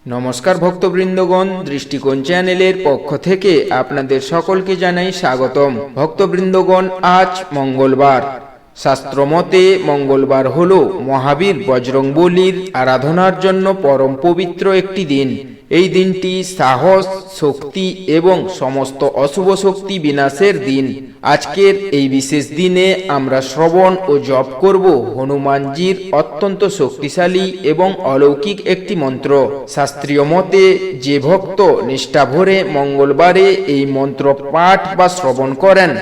নমস্কার ভক্তবৃন্দগণ, দৃষ্টিকোণ চ্যানেলের পক্ষ থেকে আপনাদের সকলকে জানাই স্বাগতম। ভক্তবৃন্দগণ, আজ মঙ্গলবার। শাস্ত্রমতে মঙ্গলবার হল মহাবীর বজরংবলীর আরাধনার জন্য পরম পবিত্র একটি দিন। এই দিনটি সাহস, শক্তি এবং সমস্ত অশুভ শক্তি বিনাশের দিন। আজকের এই বিশেষ দিনে আমরা শ্রবণ ও জপ করব হনুমানজির অত্যন্ত শক্তিশালী এবং অলৌকিক একটি মন্ত্র। শাস্ত্রীয় মতে যে ভক্ত নিষ্ঠা ভরে মঙ্গলবারে এই মন্ত্র পাঠ বা শ্রবণ করেন,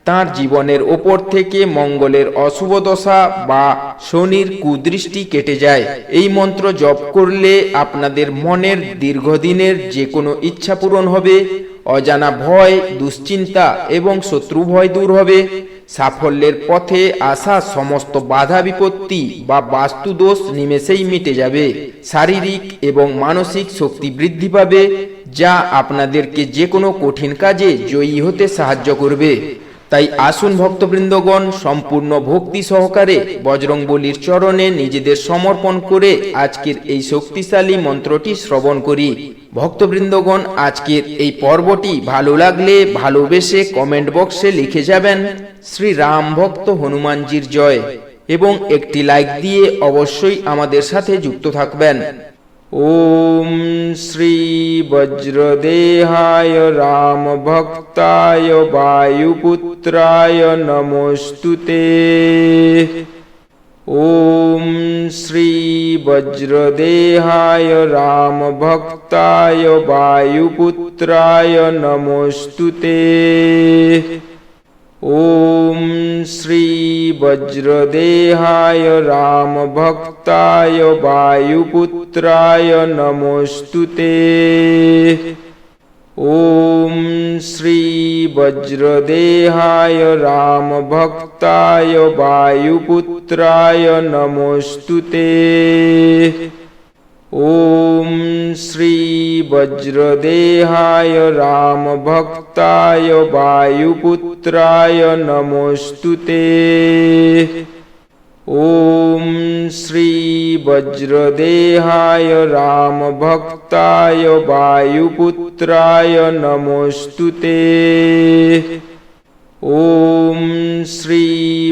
তার জীবনের ওপর থেকে মঙ্গলের অশুভ দশা বা শনির কুদৃষ্টি কেটে যায়। এই মন্ত্র জপ করলে আপনাদের মনের দীর্ঘদিনের যে কোনো ইচ্ছা পূরণ হবে, অজানা ভয়, দুশ্চিন্তা এবং শত্রু ভয় দূর হবে, সাফল্যের পথে আসা সমস্ত বাধা বিপত্তি বা বাস্তুদোষ নিমেষেই মিটে যাবে। শারীরিক এবং মানসিক শক্তি বৃদ্ধি পাবে, যা আপনাদেরকে যে কোনো কঠিন কাজে জয়ী হতে সাহায্য করবে। তাই আসুন ভক্তবৃন্দগণ, সম্পূর্ণ ভক্তি সহকারে বজরংবলীর চরণে নিজেদের সমর্পণ করে আজকের এই শক্তিশালী মন্ত্রটি শ্রবণ করি। ভক্তবৃন্দগণ, আজকের এই পর্বটি ভালো লাগলে ভালোবেসে কমেন্ট বক্সে লিখে যাবেন শ্রী রাম ভক্ত হনুমানজির জয়, এবং একটি লাইক দিয়ে অবশ্যই আমাদের সাথে যুক্ত থাকবেন। ওম শ্রী বজ্রদেহায় রাম ভক্তায় বায়ুপুত্রায় নমস্তুতে। ওম শ্রী বজ্রদেহায় রাম ভক্তায় বায়ুপুত্রায় নমস্তুতে। ওম শ্রী বজ্রদেহায় রাম ভক্তায় বায়ুপুত্রায় নমস্তুতে। ওম শ্রী বজ্রদেহায় রাম ভক্তায় বায়ুপুত্রায় নমস্তুতে। ওম শ্রী বজ্রদেহায় রাম ভক্তায় বায়ুপুত্রায় নমস্তুতে। ওম শ্রী বজ্রদেহায় রাম ভক্তায় বায়ুপুত্রায় নমস্তুতে। ওম শ্রী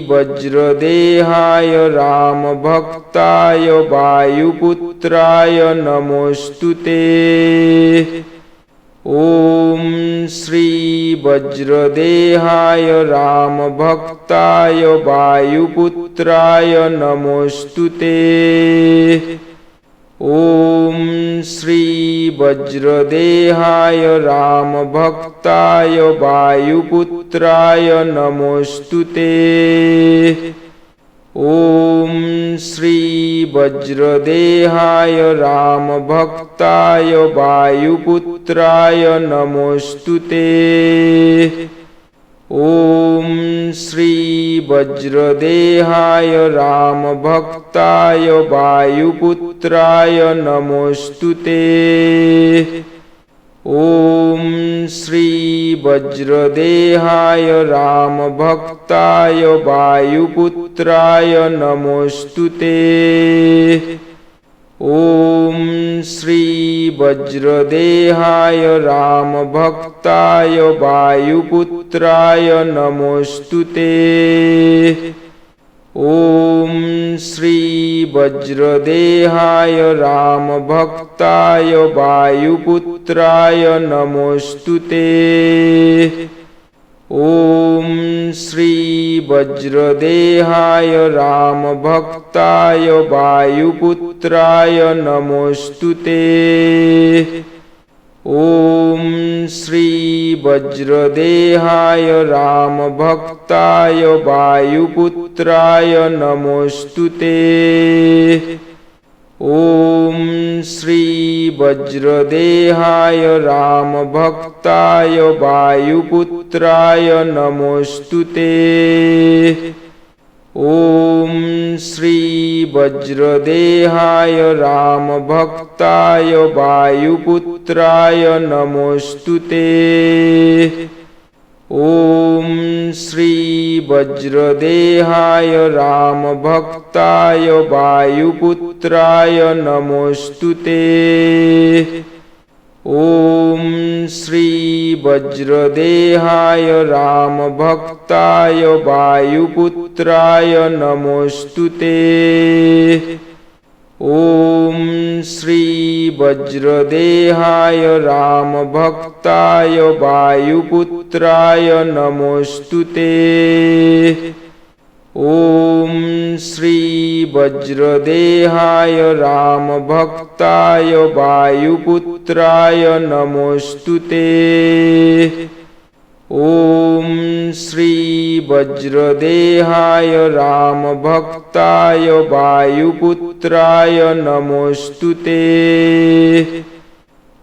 বজ্রদেহায় রাম ভক্তায় বায়ুপুত্রায় নমস্তুতে। ওম শ্রী বজ্রদেহায় রাম ভক্তায় বায়ুপুত্রায় নমস্তুতে। ওম শ্রী বজ্রদেহায় রাম ভক্তায় বায়ুপুত্রায় নমস্তুতে। ওম শ্রী বজ্রদেহায় রাম ভক্তায় বায়ুপুত্রায় নমস্তুতে। ওম শ্রী বজ্রদেহায় রাম ভক্তায় বায়ুপুত্রায় নমস্তুতে। ওম শ্রী বজ্রদেহায় রাম ভক্তায় বায়ুপুত্রায় নমস্তুতে। ওম শ্রী বজ্রদেহায় রাম ভক্তায় বায়ুপুত্রায় নমস্তুতে। ওম শ্রী বজ্রদেহায় রাম ভক্তায় বায়ুপুত্রায় নমস্তুতে। ওম শ্রী বজ্রদেহায় রাম ভক্তায় বায়ুপুত্রায় নমস্তুতে। ওম শ্রী বজ্রদেহায় রাম ভক্তায় বায়ুপুত্রায় নমস্তুতে। ওম শ্রী বজ্রদেহায় রাম ভক্তায় বায়ুপুত্রায় নমস্তুতে। ওম শ্রী বজ্রদেহায় রাম ভক্তায় বায়ুপুত্রায় নমস্তুতে। ওম শ্রী বজ্রদেহায় রাম ভক্তায় বায়ুপুত্রায় নমস্তুতে। वज्रदेहाय रामभक्ताय वायुपुत्राय नमोस्तुते। ॐ श्री वज्रदेहाय रामभक्ताय वायुपुत्राय नमोस्तुते। ॐ श्री वज्रदेहाय रामभक्ताय वायुपुत्राय नमोस्तुते। ॐ श्री वज्रदेहाय रामभक्ताय वायुपुत्राय नमोस्तुते।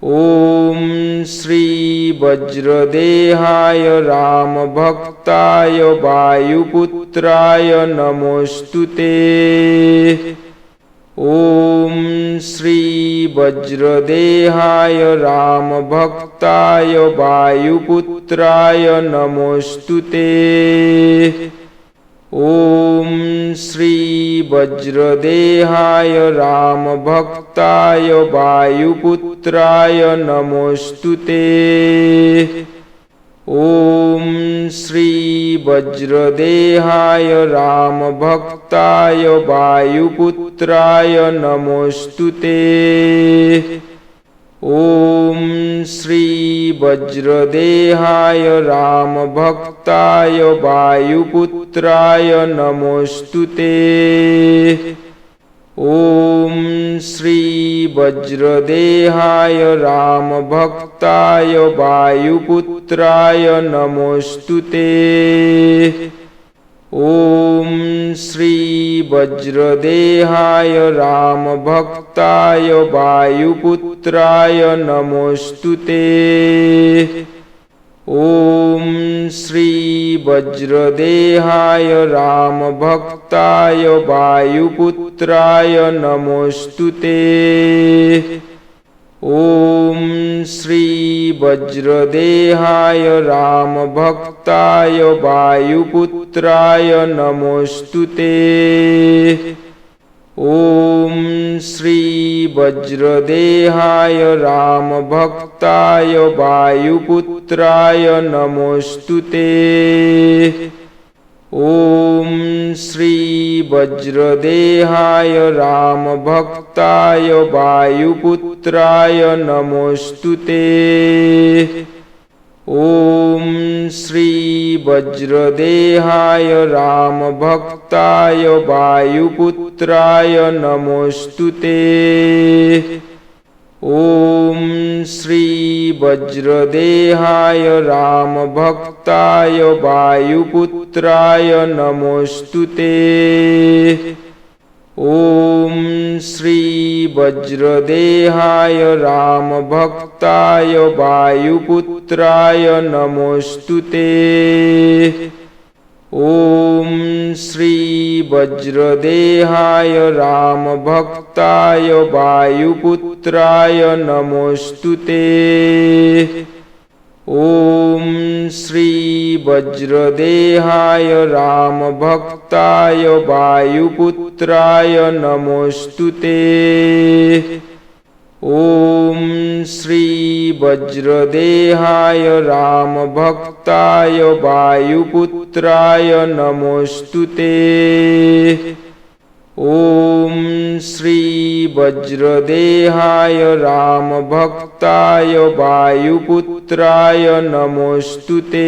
ॐ श्री वज्रदेहाय रामभक्ताय वायुपुत्राय नमोस्तुते। ॐ श्री वज्रदेहाय रामभक्ताय वायुपुत्राय नमोस्तुते। ॐ श्री वज्रदेहाय रामभक्ताय वायुपुत्राय नमोस्तुते। ॐ श्री वज्रदेहाय रामभक्ताय वायुपुत्राय नमोस्तुते। ॐ श्री वज्रदेहाय रामभक्ताय वायुपुत्राय नमोस्तुते। ॐ श्री वज्रदेहाय रामभक्ताय वायुपुत्राय नमोस्तुते। ॐ श्री वज्रदेहाय रामभक्ताय वायुपुत्राय नमोस्तुते। ॐ श्री वज्रदेहाय रामभक्ताय वायुपुत्राय नमोस्तुते। ॐ श्री वज्रदेहाय रामभक्ताय वायुपुत्राय नमोस्तुते। ॐ श्री वज्रदेहाय रामभक्ताय वायुपुत्राय नमोस्तुते। ॐ श्री वज्रदेहाय रामभक्ताय वायुपुत्राय नमोस्तुते। ॐ श्री वज्रदेहाय रामभक्ताय वायुपुत्राय नमोस्तुते। ॐ श्री वज्रदेहाय रामभक्ताय वायुपुत्राय नमोस्तुते। ॐ श्री वज्रदेहाय रामभक्ताय वायुपुत्राय नमोस्तुते। ॐ श्री वज्रदेहाय रामभक्ताय वायुपुत्राय नमोस्तुते। ॐ श्री वज्रदेहाय रामभक्ताय वायुपुत्राय नमोस्तुते। ॐ श्री वज्रदेहाय रामभक्ताय वायुपुत्राय नमोस्तुते। ॐ श्री वज्रदेहाय रामभक्ताय वायुपुत्राय नमोस्तुते।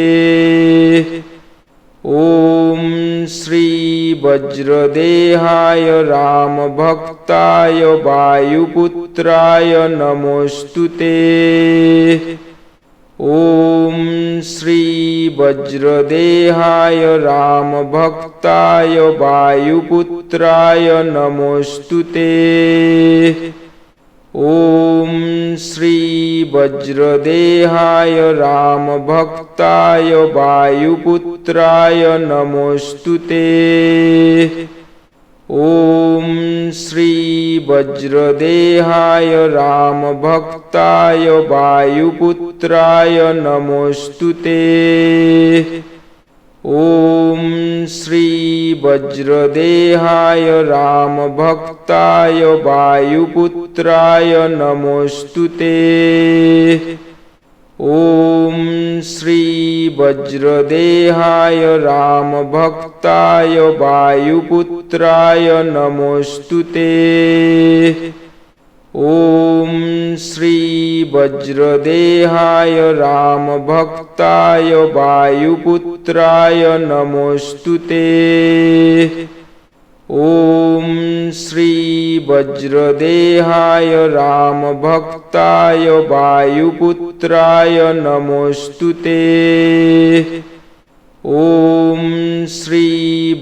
ॐ श्री वज्रदेहाय रामभक्ताय वायुपुत्राय नमोस्तुते। ॐ श्री वज्रदेहाय रामभक्ताय वायुपुत्राय नमोस्तुते। ॐ श्री वज्रदेहाय रामभक्ताय वायुपुत्राय नमोस्तुते। ॐ श्री वज्रदेहाय रामभक्ताय वायुपुत्राय नमोस्तुते। ॐ श्री वज्रदेहाय रामभक्ताय वायुपुत्राय नमोस्तुते। ॐ श्री वज्रदेहाय रामभक्ताय वायुपुत्राय नमोऽस्तुते। ॐ श्री वज्रदेहाय रामभक्ताय वायुपुत्राय नमोऽस्तुते। ॐ श्री वज्रदेहाय रामभक्ताय वायुपुत्राय नमोऽस्तुते। ॐ श्री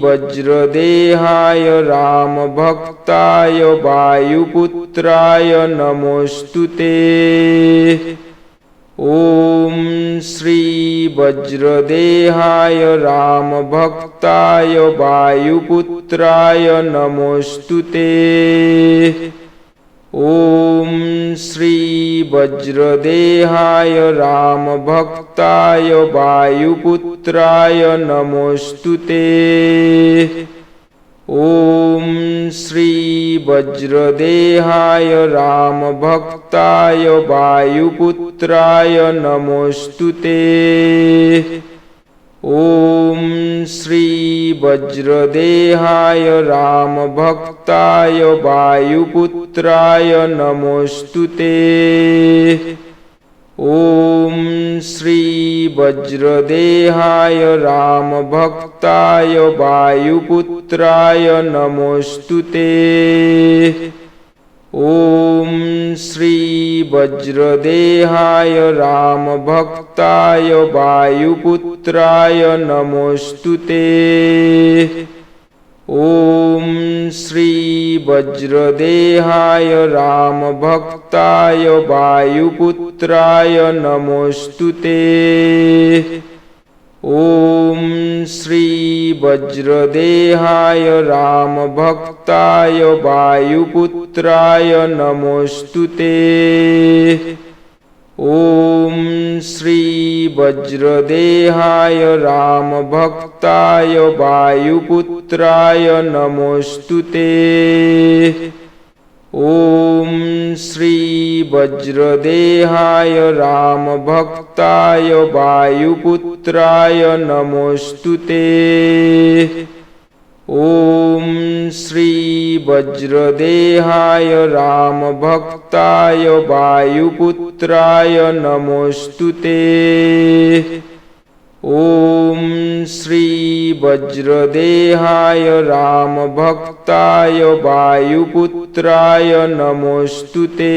वज्रदेहाय रामभक्ताय वायुपुत्राय नमोऽस्तुते। ॐ श्री वज्रदेहाय रामभक्ताय वायुपुत्राय नमोऽस्तुते। ॐ श्री वज्रदेहाय रामभक्ताय वायुपुत्राय नमोऽस्तुते। ॐ श्री वज्रदेहाय रामभक्ताय वायुपुत्राय नमोऽस्तुते। ॐ श्री वज्रदेहाय रामभक्ताय वायुपुत्राय नमोऽस्तुते। ॐ श्री वज्रदेहाय रामभक्ताय वायुपुत्राय नमोऽस्तुते। ॐ श्री वज्रदेहाय रामभक्ताय वायुपुत्राय नमोऽस्तुते। ॐ श्री वज्रदेहाय रामभक्ताय वायुपुत्राय नमोऽस्तुते। ॐ श्री वज्रदेहाय रामभक्ताय वायुपुत्राय नमोऽस्तुते। ॐ श्री वज्रदेहाय रामभक्ताय वायुपुत्राय नमोऽस्तुते। ॐ श्री वज्रदेहाय रामभक्ताय वायुपुत्राय नमोऽस्तुते। ॐ श्री वज्रदेहाय रामभक्ताय वायुपुत्राय नमोऽस्तुते। ॐ श्री वज्रदेहाय रामभक्ताय वायुपुत्राय नमोऽस्तुते।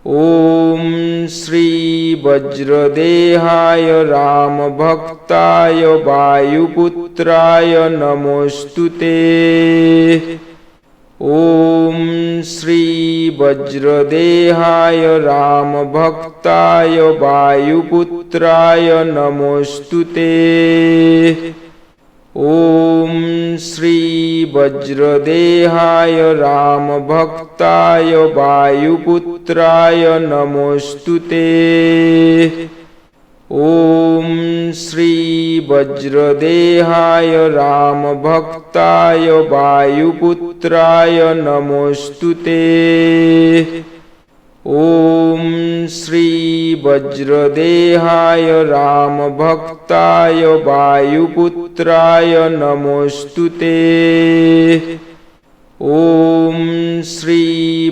ॐ श्री वज्रदेहाय रामभक्ताय वायुपुत्राय नमोऽस्तुते। ॐ श्री वज्रदेहाय रामभक्ताय वायुपुत्राय नमोऽस्तुते। ॐ श्री वज्रदेहाय रामभक्ताय वायुपुत्राय नमोऽस्तुते। ॐ श्री वज्रदेहाय रामभक्ताय वायुपुत्राय नमोऽस्तुते। ॐ श्री वज्रदेहाय रामभक्ताय वायुपुत्राय नमोऽस्तुते। ॐ श्री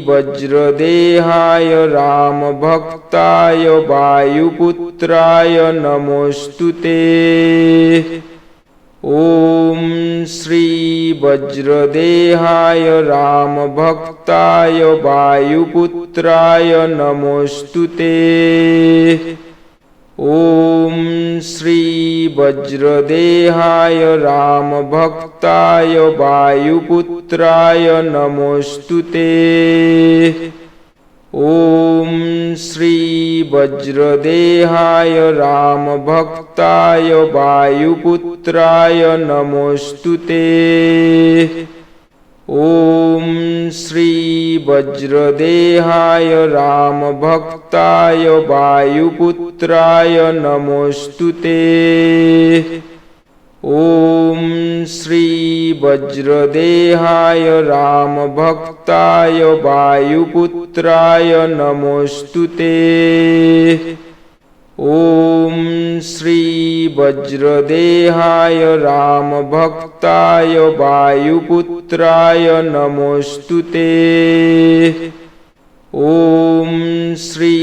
वज्रदेहाय रामभक्ताय वायुपुत्राय नमोऽस्तुते। ॐ श्री वज्रदेहाय रामभक्ताय वायुपुत्राय नमोऽस्तुते। ॐ श्री वज्रदेहाय रामभक्ताय वायुपुत्राय नमोऽस्तुते। ॐ श्री वज्रदेहाय रामभक्ताय वायुपुत्राय नमोऽस्तुते। ॐ श्री वज्रदेहाय रामभक्ताय वायुपुत्राय नमोऽस्तुते। ॐ श्री वज्रदेहाय रामभक्ताय वायुपुत्राय नमोऽस्तुते। ॐ श्री वज्रदेहाय रामभक्ताय वायुपुत्राय नमोऽस्तुते। ॐ श्री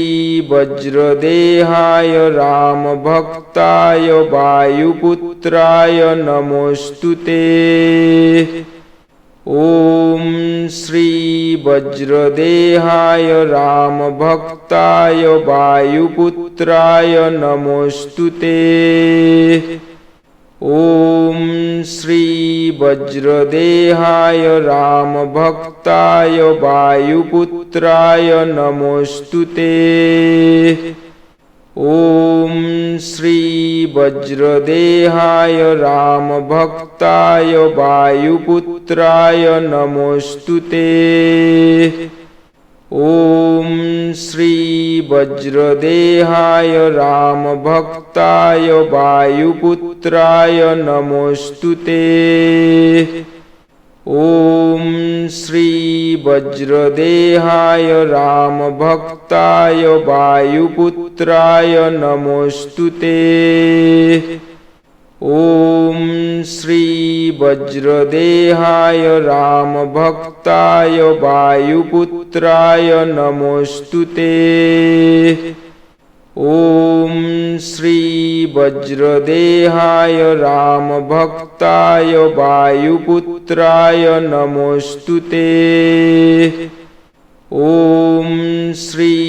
वज्रदेहाय रामभक्ताय वायुपुत्राय नमोऽस्तुते। ॐ श्री वज्रदेहाय रामभक्ताय वायुपुत्राय नमोऽस्तुते। ॐ श्री वज्रदेहाय रामभक्ताय वायुपुत्राय नमोऽस्तुते। ॐ श्री वज्रदेहाय रामभक्ताय वायुपुत्राय नमोऽस्तुते। ॐ श्री वज्रदेहाय रामभक्ताय वायुपुत्राय नमोऽस्तुते। ॐ श्री वज्रदेहाय रामभक्ताय वायुपुत्राय नमोऽस्तुते। ॐ श्री वज्रदेहाय रामभक्ताय वायुपुत्राय नमोऽस्तुते। ॐ श्री वज्रदेहाय रामभक्ताय वायुपुत्राय नमोऽस्तुते। ॐ श्री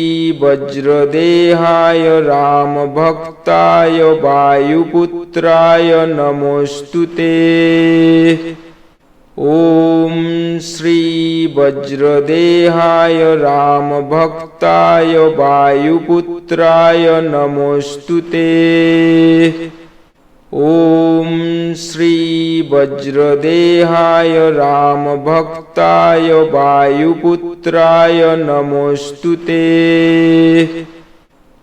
वज्रदेहाय रामभक्ताय वायुपुत्राय नमोऽस्तुते। ॐ श्री वज्रदेहाय रामभक्ताय वायुपुत्राय नमोऽस्तुते। ॐ श्री वज्रदेहाय रामभक्ताय वायुपुत्राय नमोऽस्तुते।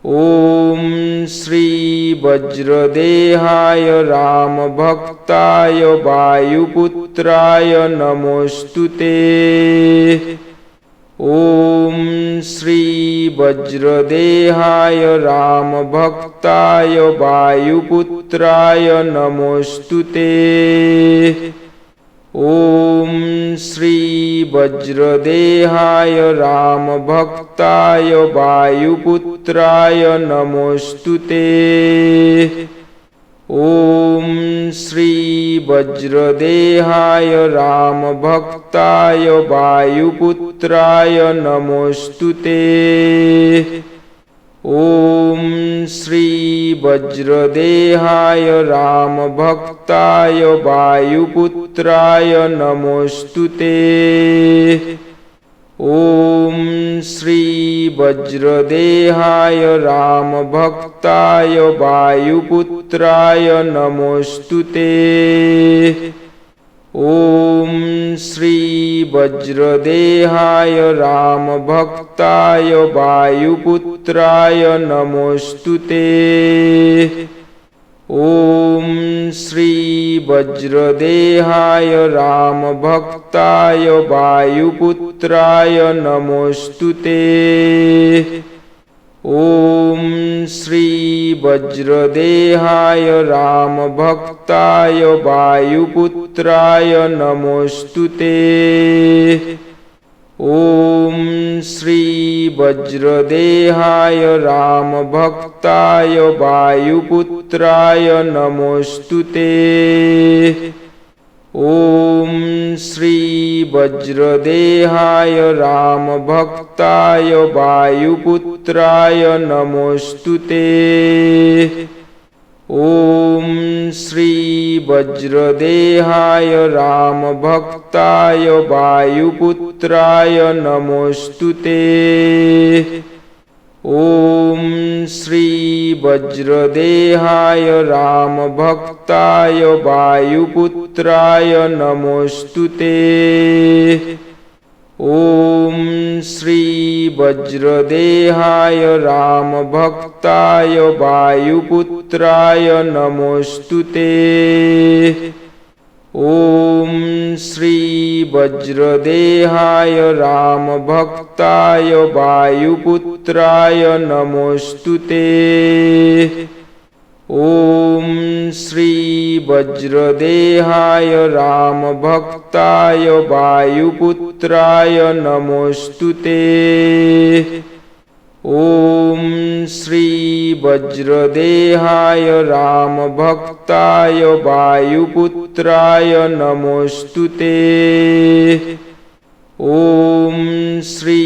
ॐ श्री वज्रदेहाय रामभक्ताय वायुपुत्राय नमोऽस्तुते। ॐ श्री वज्रदेहाय रामभक्ताय वायुपुत्राय नमोऽस्तुते। ॐ श्री वज्रदेहाय रामभक्ताय वायुपुत्राय नमोऽस्तुते। ॐ श्री वज्रदेहाय रामभक्ताय वायुपुत्राय नमोऽस्तुते। ॐ श्री वज्रदेहाय रामभक्ताय वायुपुत्राय नमोऽस्तुते। ॐ श्री वज्रदेहाय रामभक्ताय वायुपुत्राय नमोऽस्तुते। ॐ श्री वज्रदेहाय रामभक्ताय वायुपुत्राय नमोऽस्तुते। ॐ श्री वज्रदेहाय रामभक्ताय वायुपुत्राय नमोऽस्तुते। ॐ श्री वज्रदेहाय रामभक्ताय वायुपुत्राय नमोऽस्तुते। ॐ श्री वज्रदेहाय रामभक्ताय वायुपुत्राय नमोऽस्तुते। ॐ श्री वज्रदेहाय रामभक्ताय वायुपुत्राय नमोऽस्तुते। ॐ श्री वज्रदेहाय रामभक्ताय वायुपुत्राय नमोऽस्तुते। ॐ श्री वज्रदेहाय रामभक्ताय वायुपुत्राय नमोऽस्तुते। ॐ श्री वज्रदेहाय रामभक्ताय वायुपुत्राय नमोऽस्तुते। ॐ श्री वज्रदेहाय रामभक्ताय वायुपुत्राय नमोऽस्तुते। ॐ श्री वज्रदेहाय रामभक्ताय वायुपुत्राय नमोऽस्तुते। ॐ श्री वज्रदेहाय रामभक्ताय वायुपुत्राय नमोऽस्तुते। ॐ श्री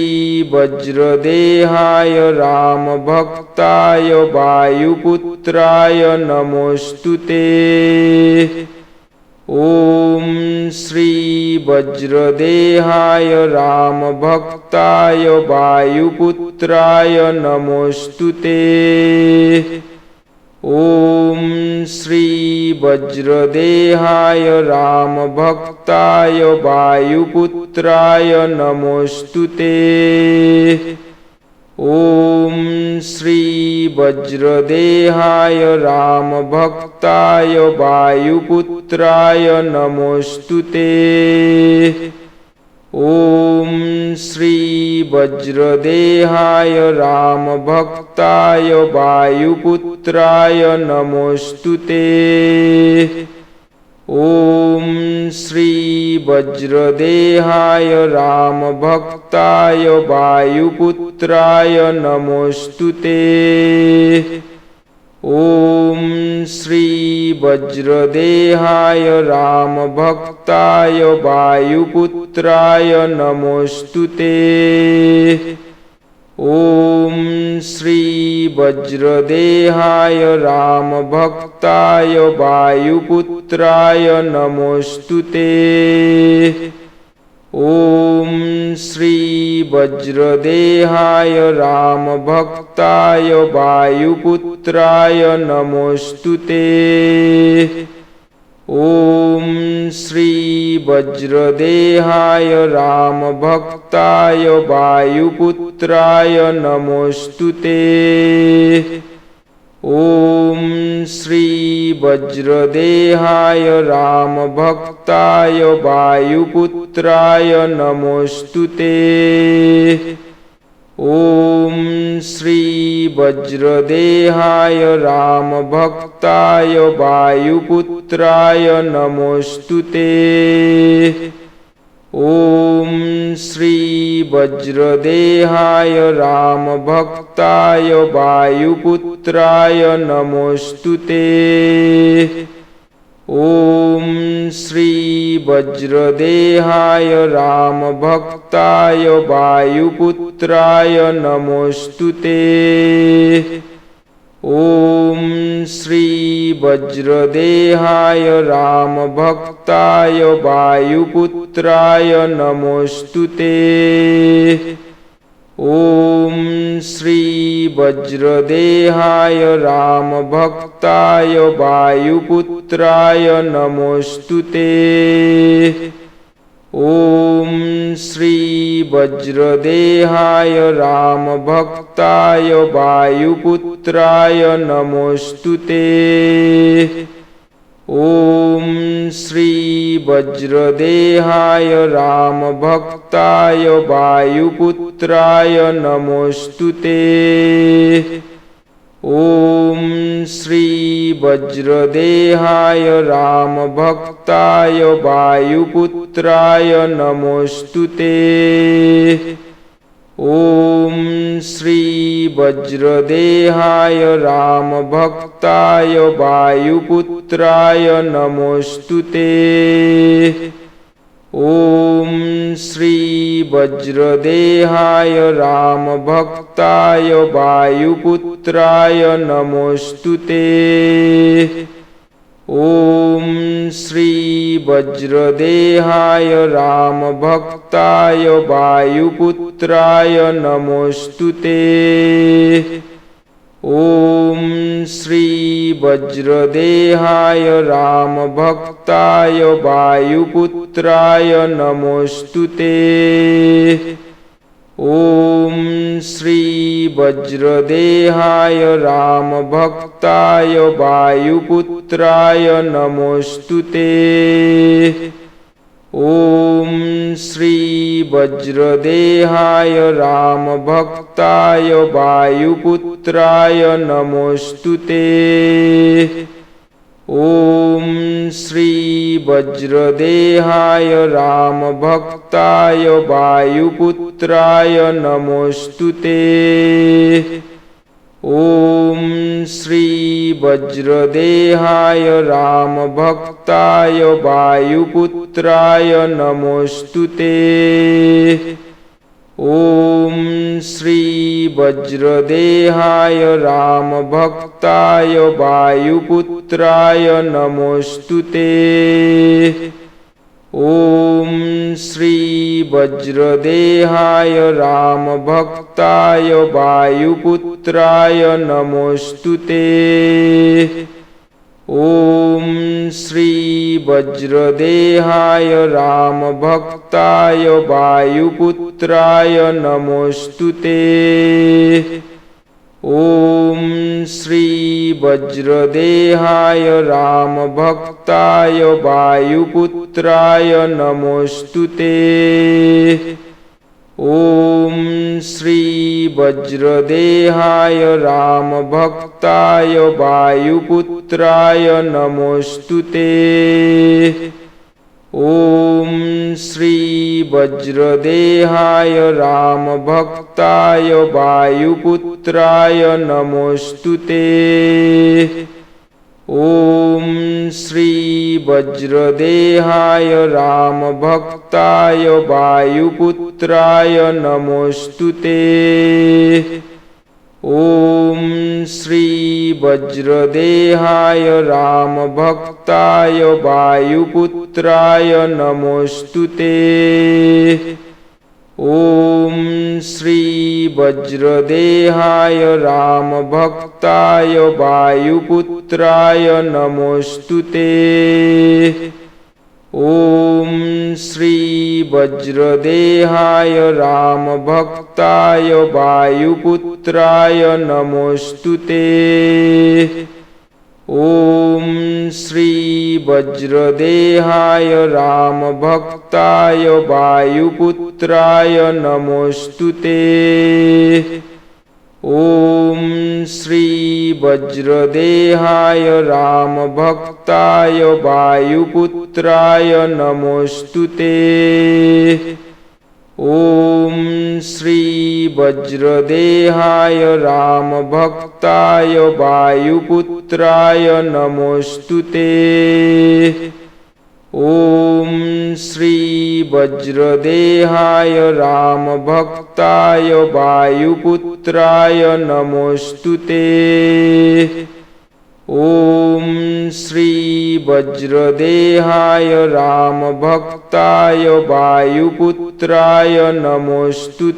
वज्रदेहाय रामभक्ताय वायुपुत्राय नमोऽस्तुते। ॐ श्री वज्रदेहाय रामभक्ताय वायुपुत्राय नमोऽस्तुते। ॐ श्री वज्रदेहाय रामभक्ताय वायुपुत्राय नमोऽस्तुते। ॐ श्री वज्रदेहाय रामभक्ताय वायुपुत्राय नमोऽस्तुते। ॐ श्री वज्रदेहाय रामभक्ताय वायुपुत्राय नमोऽस्तुते। ॐ श्री वज्रदेहाय रामभक्ताय वायुपुत्राय नमोऽस्तुते। ॐ श्री वज्रदेहाय रामभक्ताय वायुपुत्राय नमोऽस्तुते। ॐ श्री वज्रदेहाय रामभक्ताय वायुपुत्राय नमोऽस्तुते। ॐ श्री वज्रदेहाय रामभक्ताय वायुपुत्राय नमोऽस्तुते। ॐ श्री वज्रदेहाय रामभक्ताय वायुपुत्राय नमोऽस्तुते। ॐ श्री वज्रदेहाय रामभक्ताय वायुपुत्राय नमोऽस्तुते। ॐ श्री वज्रदेहाय रामभक्ताय वायुपुत्राय नमोऽस्तुते। ॐ श्री वज्रदेहाय रामभक्ताय वायुपुत्राय नमोऽस्तुते। ॐ श्री वज्रदेहाय रामभक्ताय वायुपुत्राय नमोऽस्तुते। ॐ श्री वज्रदेहाय रामभक्ताय वायुपुत्राय नमोऽस्तुते। ॐ श्री वज्रदेहाय रामभक्ताय वायुपुत्राय नमोऽस्तुते। ॐ श्री वज्रदेहाय रामभक्ताय वायुपुत्राय नमोऽस्तुते। ॐ श्री वज्रदेहाय रामभक्ताय वायुपुत्राय नमोऽस्तुते। ॐ श्री वज्रदेहाय रामभक्ताय वायुपुत्राय नमोऽस्तुते। ॐ श्री वज्रदेहाय रामभक्ताय वायुपुत्राय नमोऽस्तुते। ॐ श्री वज्रदेहाय रामभक्ताय वायुपुत्राय नमोऽस्तुते। ॐ श्री वज्रदेहाय रामभक्ताय वायुपुत्राय नमोऽस्तुते। ॐ श्री वज्रदेहाय रामभक्ताय वायुपुत्राय नमोऽस्तुते। ॐ श्री वज्रदेहाय रामभक्ताय वायुपुत्राय नमोऽस्तुते। ॐ श्री वज्रदेहाय रामभक्ताय वायुपुत्राय नमोऽस्तुते। ॐ श्री वज्रदेहाय रामभक्ताय वायुपुत्राय नमोऽस्तुते। ॐ श्री वज्रदेहाय रामभक्ताय वायुपुत्राय नमोऽस्तुते। ॐ श्री वज्रदेहाय रामभक्ताय वायुपुत्राय नमोऽस्तुते। ॐ श्री वज्रदेहाय रामभक्ताय वायुपुत्राय नमोऽस्तुते। ॐ श्री वज्रदेहाय रामभक्ताय वायुपुत्राय नमोऽस्तुते। ॐ श्री वज्रदेहाय रामभक्ताय वायुपुत्राय नमोऽस्तुते। ॐ श्री वज्रदेहाय रामभक्ताय वायुपुत्राय नमोऽस्तुते। ॐ श्री वज्रदेहाय रामभक्ताय वायुपुत्राय नमोऽस्तुते। ॐ श्री वज्रदेहाय रामभक्ताय वायुपुत्राय नमोऽस्तुते। ॐ श्री वज्रदेहाय रामभक्ताय वायुपुत्राय नमोऽस्तुते। ॐ श्री वज्रदेहाय रामभक्ताय वायुपुत्राय नमोऽस्तुते। ॐ श्री वज्रदेहाय रामभक्ताय वायुपुत्राय नमोऽस्तुते। ॐ श्री वज्रदेहाय रामभक्ताय वायुपुत्राय नमोऽस्तुते। ॐ श्री वज्रदेहाय रामभक्ताय वायुपुत्राय नमोऽस्तुते। ॐ श्री वज्रदेहाय रामभक्ताय वायुपुत्राय नमोऽस्तुते। ॐ श्री वज्रदेहाय रामभक्ताय वायुपुत्राय नमोऽस्तुते। ॐ श्री वज्रदेहाय रामभक्ताय वायुपुत्राय नमोऽस्तुते।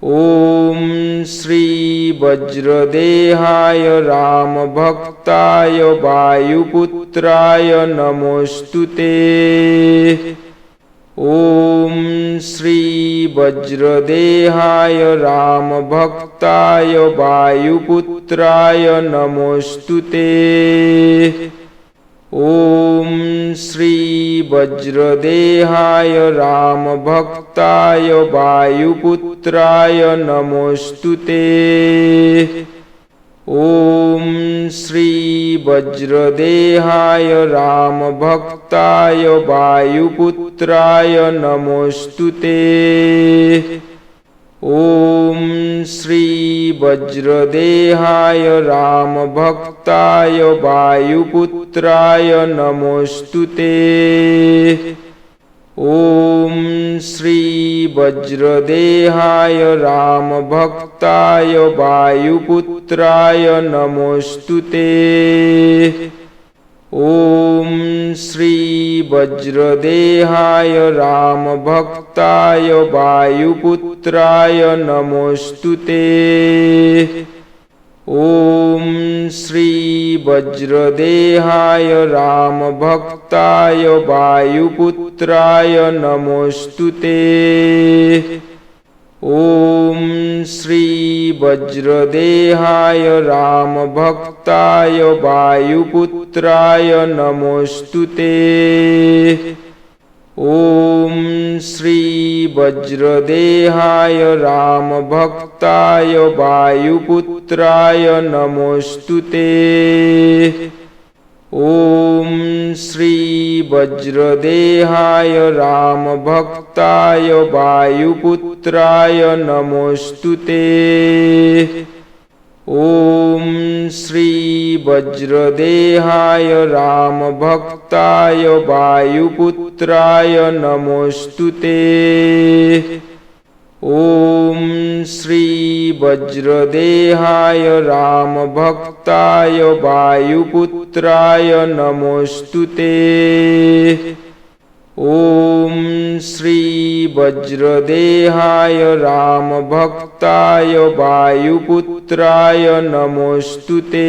ॐ श्री वज्रदेहाय रामभक्ताय वायुपुत्राय नमोऽस्तुते। ॐ श्री वज्रदेहाय रामभक्ताय वायुपुत्राय नमोऽस्तुते। ॐ श्री वज्रदेहाय रामभक्ताय वायुपुत्राय नमोऽस्तुते। ॐ श्री वज्रदेहाय रामभक्ताय वायुपुत्राय नमोऽस्तुते। ॐ श्री वज्रदेहाय रामभक्ताय वायुपुत्राय नमोऽस्तुते। ॐ श्री वज्रदेहाय रामभक्ताय वायुपुत्राय नमोऽस्तुते। ॐ श्री वज्रदेहाय रामभक्ताय वायुपुत्राय नमोऽस्तुते। ॐ श्री वज्रदेहाय रामभक्ताय वायुपुत्राय नमोऽस्तुते। ॐ श्री वज्रदेहाय रामभक्ताय वायुपुत्राय नमोऽस्तुते। ॐ श्री वज्रदेहाय रामभक्ताय वायुपुत्राय नमोऽस्तुते। ॐ श्री वज्रदेहाय रामभक्ताय वायुपुत्राय नमोऽस्तुते। ॐ श्री वज्रदेहाय रामभक्ताय वायुपुत्राय नमोऽस्तुते। ॐ श्री वज्रदेहाय रामभक्ताय वायुपुत्राय नमोऽस्तुते। ॐ श्री वज्रदेहाय रामभक्ताय वायुपुत्राय नमोऽस्तुते।